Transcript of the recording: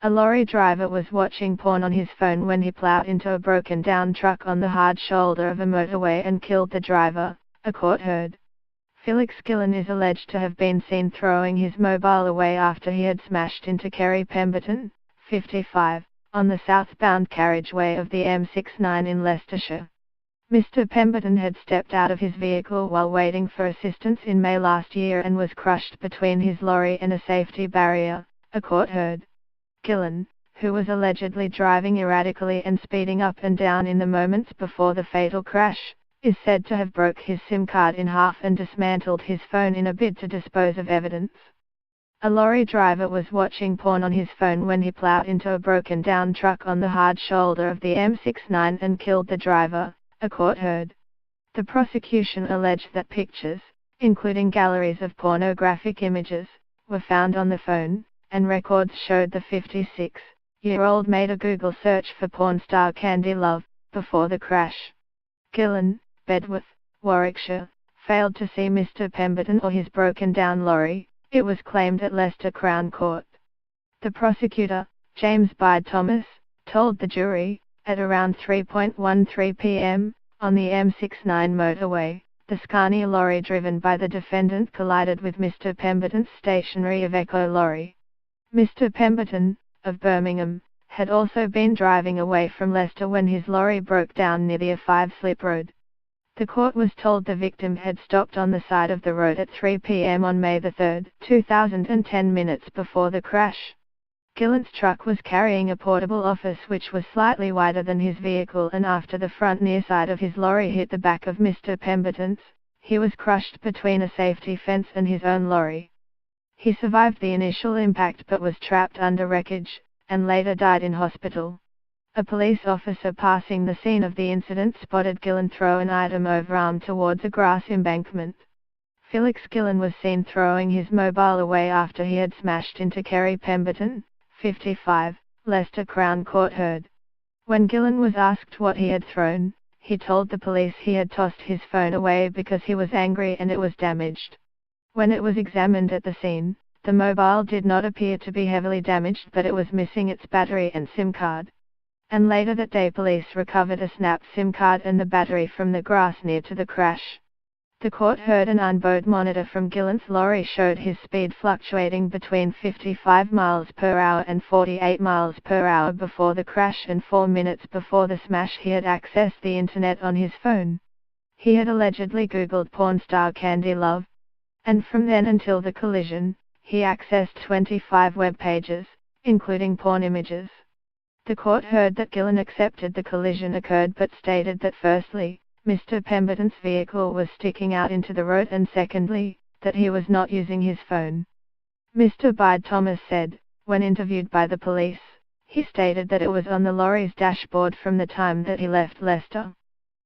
A lorry driver was watching porn on his phone when he plowed into a broken-down truck on the hard shoulder of a motorway and killed the driver, a court heard. Felix Gillen is alleged to have been seen throwing his mobile away after he had smashed into Kerry Pemberton, 55, on the southbound carriageway of the M69 in Leicestershire. Mr. Pemberton had stepped out of his vehicle while waiting for assistance in May last year and was crushed between his lorry and a safety barrier, a court heard. Gillen, who was allegedly driving erratically and speeding up and down in the moments before the fatal crash, is said to have broke his SIM card in half and dismantled his phone in a bid to dispose of evidence. A lorry driver was watching porn on his phone when he plowed into a broken-down truck on the hard shoulder of the M69 and killed the driver, a court heard. The prosecution alleged that pictures, including galleries of pornographic images, were found on the phone, and records showed the 56-year-old made a Google search for porn star Candy Love before the crash. Gillen, Bedworth, Warwickshire, failed to see Mr. Pemberton or his broken-down lorry, it was claimed at Leicester Crown Court. The prosecutor, James Bide Thomas, told the jury, at around 3:13 p.m., on the M69 motorway, the Scania lorry driven by the defendant collided with Mr. Pemberton's stationary Iveco lorry. Mr. Pemberton, of Birmingham, had also been driving away from Leicester when his lorry broke down near the A5 slip road. The court was told the victim had stopped on the side of the road at 3 p.m. on May 3, 2010, minutes before the crash. Gillen's truck was carrying a portable office which was slightly wider than his vehicle, and after the front near side of his lorry hit the back of Mr. Pemberton's, he was crushed between a safety fence and his own lorry. He survived the initial impact but was trapped under wreckage, and later died in hospital. A police officer passing the scene of the incident spotted Gillen throw an item overarm towards a grass embankment. Felix Gillen was seen throwing his mobile away after he had smashed into Kerry Pemberton, 55, Leicester Crown Court heard. When Gillen was asked what he had thrown, he told the police he had tossed his phone away because he was angry and it was damaged. When it was examined at the scene, the mobile did not appear to be heavily damaged, but it was missing its battery and SIM card. And later that day police recovered a snapped SIM card and the battery from the grass near to the crash. The court heard an onboard monitor from Gillen's lorry showed his speed fluctuating between 55 miles per hour and 48 miles per hour before the crash, and 4 minutes before the smash he had accessed the internet on his phone. He had allegedly Googled porn star Candy Love. And from then until the collision, he accessed 25 web pages, including porn images. The court heard that Gillen accepted the collision occurred but stated that firstly, Mr. Pemberton's vehicle was sticking out into the road, and secondly, that he was not using his phone. Mr. Bide Thomas said, when interviewed by the police, he stated that it was on the lorry's dashboard from the time that he left Leicester.